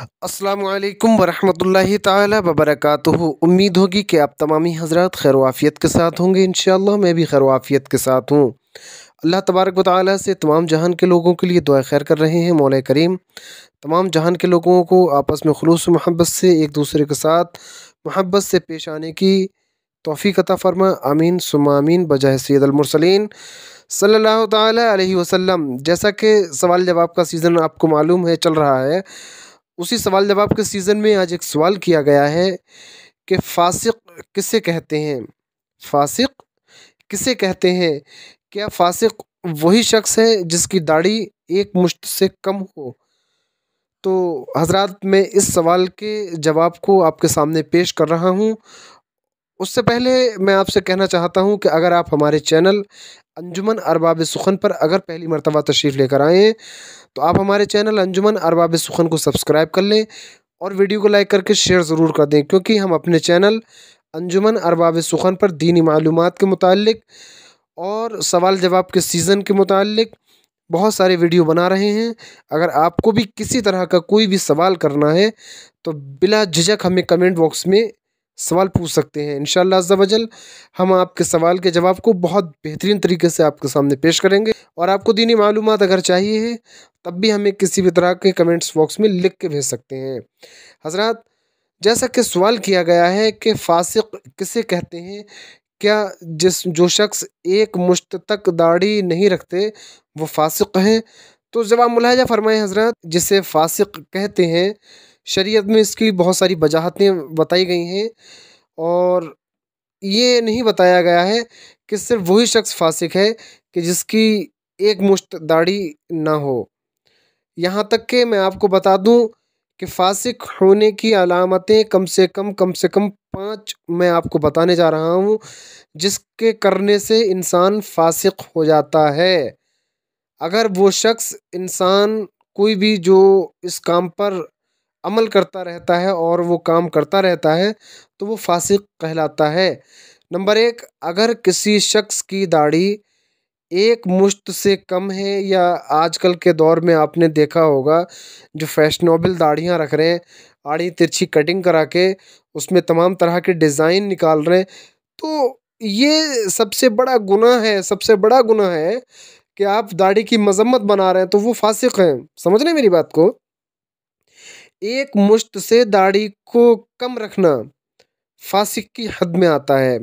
अस्सलामुअलैकुम वरहमतुल्लाहि ताला वबरकातुहू। उम्मीद होगी कि आप तमामी हज़रात खैर वाफ़ियत के साथ होंगे। इंशाअल्लाह मैं भी खैर वाफ़ियत के साथ हूँ। अल्लाह तबारक व तआला से तमाम जहान के लोगों के लिए दुआ खैर कर रहे हैं। मौला करीम तमाम जहान के लोगों को आपस में खुलूस व मोहब्बत से एक दूसरे के साथ मोहब्बत से पेश आने की तौफ़ीक़ अता फ़रमा। आमीन सुम्मा आमीन बजाय सैयदुल मुरसलीन सल्लल्लाहु ताला अलैहि वसल्लम। जैसा कि सवाल जवाब का सीज़न आपको मालूम है चल रहा है, उसी सवाल जवाब के सीज़न में आज एक सवाल किया गया है कि फ़ासिक किसे कहते हैं? फ़ासिक किसे कहते हैं? क्या फ़ासिक वही शख्स है जिसकी दाढ़ी एक मुश्त से कम हो? तो हज़रात मैं इस सवाल के जवाब को आपके सामने पेश कर रहा हूँ। उससे पहले मैं आपसे कहना चाहता हूँ कि अगर आप हमारे चैनल अंजुमन अरबाब सुखन पर अगर पहली मर्तबा तशरीफ़ लेकर आए हैं, तो आप हमारे चैनल अंजुमन अरबाब सुखन को सब्सक्राइब कर लें और वीडियो को लाइक करके शेयर ज़रूर कर दें, क्योंकि हम अपने चैनल अंजुमन अरबाब सुखन पर दीनी मालूमात के मुताल्लिक और सवाल जवाब के सीज़न के मुताल्लिक बहुत सारे वीडियो बना रहे हैं। अगर आपको भी किसी तरह का कोई भी सवाल करना है तो बिला झिझक हमें कमेंट बॉक्स में सवाल पूछ सकते हैं। इंशाअल्लाह अज़्ज़ा वजल हम आपके सवाल के जवाब को बहुत बेहतरीन तरीके से आपके सामने पेश करेंगे। और आपको दीनी मालूमात अगर चाहिए है तब भी हमें किसी भी तरह के कमेंट्स बॉक्स में लिख के भेज सकते हैं। हज़रात, जैसा कि सवाल किया गया है कि फ़ासिक किसे कहते हैं? क्या जो शख्स एक मुश्त तक दाढ़ी नहीं रखते वो फ़ासिक हैं? तो जवाब मुलाहिज़ा फ़रमाएँ हज़रात, जिसे फ़ासिक कहते हैं शरीयत में इसकी बहुत सारी वजाहतें बताई गई हैं और ये नहीं बताया गया है कि सिर्फ वही शख्स फ़ासिक है कि जिसकी एक मुश्त दाढ़ी ना हो। यहाँ तक कि मैं आपको बता दूँ कि फ़ासिक होने की अलामतें कम से कम 5 मैं आपको बताने जा रहा हूँ, जिसके करने से इंसान फ़ासिक हो जाता है। अगर वो शख्स इंसान कोई भी जो इस काम पर अमल करता रहता है और वो काम करता रहता है तो वो फ़ासिक कहलाता है। नंबर 1, अगर किसी शख्स की दाढ़ी एक मुश्त से कम है, या आजकल के दौर में आपने देखा होगा जो फैशनेबल दाढ़ियाँ रख रहे हैं, आड़ी तिरछी कटिंग करा के उसमें तमाम तरह के डिज़ाइन निकाल रहे हैं, तो ये सबसे बड़ा गुनाह है। सबसे बड़ा गुनाह है कि आप दाढ़ी की मजम्मत बना रहे हैं, तो वो फ़ासिक हैं। समझ रहे हैं मेरी बात को? एक मुश्त से दाढ़ी को कम रखना फ़ासिक की हद में आता है।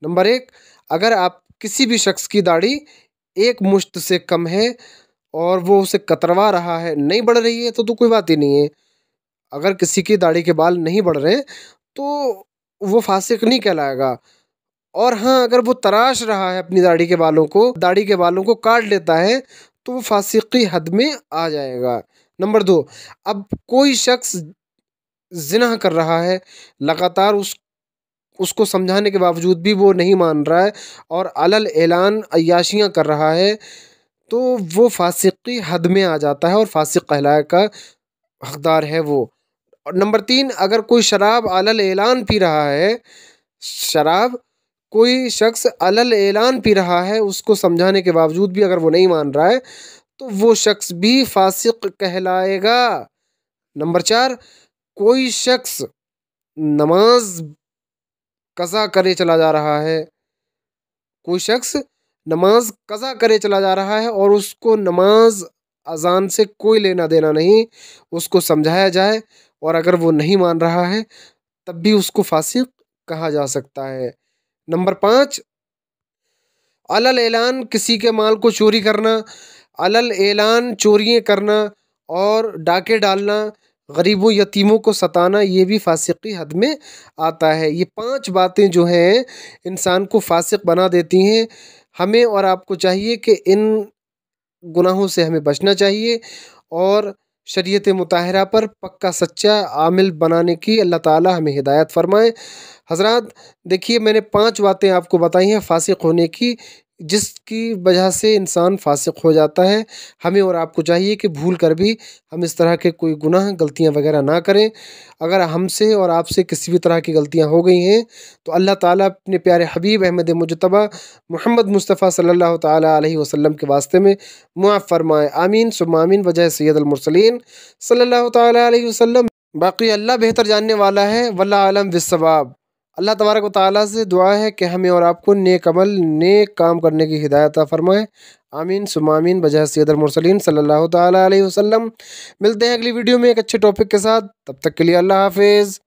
नंबर 1, अगर आप किसी भी शख्स की दाढ़ी एक मुश्त से कम है और वो उसे कतरवा रहा है, नहीं बढ़ रही है, तो कोई बात ही नहीं है। अगर किसी की दाढ़ी के बाल नहीं बढ़ रहे हैं तो वो फ़ासिक नहीं कहलाएगा। और हाँ, अगर वो तराश रहा है अपनी दाढ़ी के बालों को काट लेता है, तो वो फ़ासिक की हद में आ जाएगा। नंबर 2, अब कोई शख्स ज़िना कर रहा है, लगातार उसको समझाने के बावजूद भी वो नहीं मान रहा है और अलल ऐलान अय्याशियाँ कर रहा है, तो वो फ़ासिक की हद में आ जाता है और फ़ासिक कहलाए का हकदार है वो। और नंबर 3, अगर कोई शराब अलल ऐलान पी रहा है, शराब कोई शख्स अलल ऐलान पी रहा है, उसको समझाने के बावजूद भी अगर वो नहीं मान रहा है, तो वो शख्स भी फ़ासिक कहलाएगा। नंबर 4, कोई शख्स नमाज कज़ा करे चला जा रहा है, कोई शख्स नमाज कज़ा करे चला जा रहा है और उसको नमाज अज़ान से कोई लेना देना नहीं, उसको समझाया जाए और अगर वो नहीं मान रहा है तब भी उसको फ़ासिक कहा जा सकता है। नंबर 5, अलल ऐलान किसी के माल को चोरी करना, अलल ऐलान चोरियाँ करना और डाके डालना, गरीबों यतीमों को सताना, ये भी फ़ासिक की हद में आता है। ये 5 बातें जो हैं इंसान को फ़ासिक बना देती हैं। हमें और आपको चाहिए कि इन गुनाहों से हमें बचना चाहिए और शरीयत मुताहरा पर पक्का सच्चा आमिल बनाने की अल्लाह ताला हमें हिदायत फ़रमाए। हज़रात देखिए, मैंने 5 बातें आपको बताई हैं फ़ासिक होने की, जिसकी वजह से इंसान फासिक हो जाता है। हमें और आपको चाहिए कि भूल कर भी हम इस तरह के कोई गुनाह गलतियां वगैरह ना करें। अगर हमसे और आपसे किसी भी तरह की गलतियां हो गई हैं तो अल्लाह ताला अपने प्यारे हबीब अहमद मुजतबा मोहम्मद मुस्तफ़ा सल्लल्लाहु ताला अलैहि वसल्लम के वास्ते में मुआफ़ फरमाए। आमीन सुम्मा आमीन वजह सैयदुल मुरसलीन सल्लल्लाहु ताला अलैहि वसल्लम। बाकी अल्लाह बेहतर जानने वाला है, वल्लाह आलम बिस्सवाब। अल्लाह तबारक व तआला से दुआ है कि हमें और आपको नेक अमल नेक काम करने की हिदायत अता फरमाए। आमीन सुम्मा आमीन बजाय सैयदुल मुरसलीन सल्लल्लाहु ताला अलैहि वसल्लम। मिलते हैं अगली वीडियो में एक अच्छे टॉपिक के साथ, तब तक के लिए अल्लाह हाफिज़।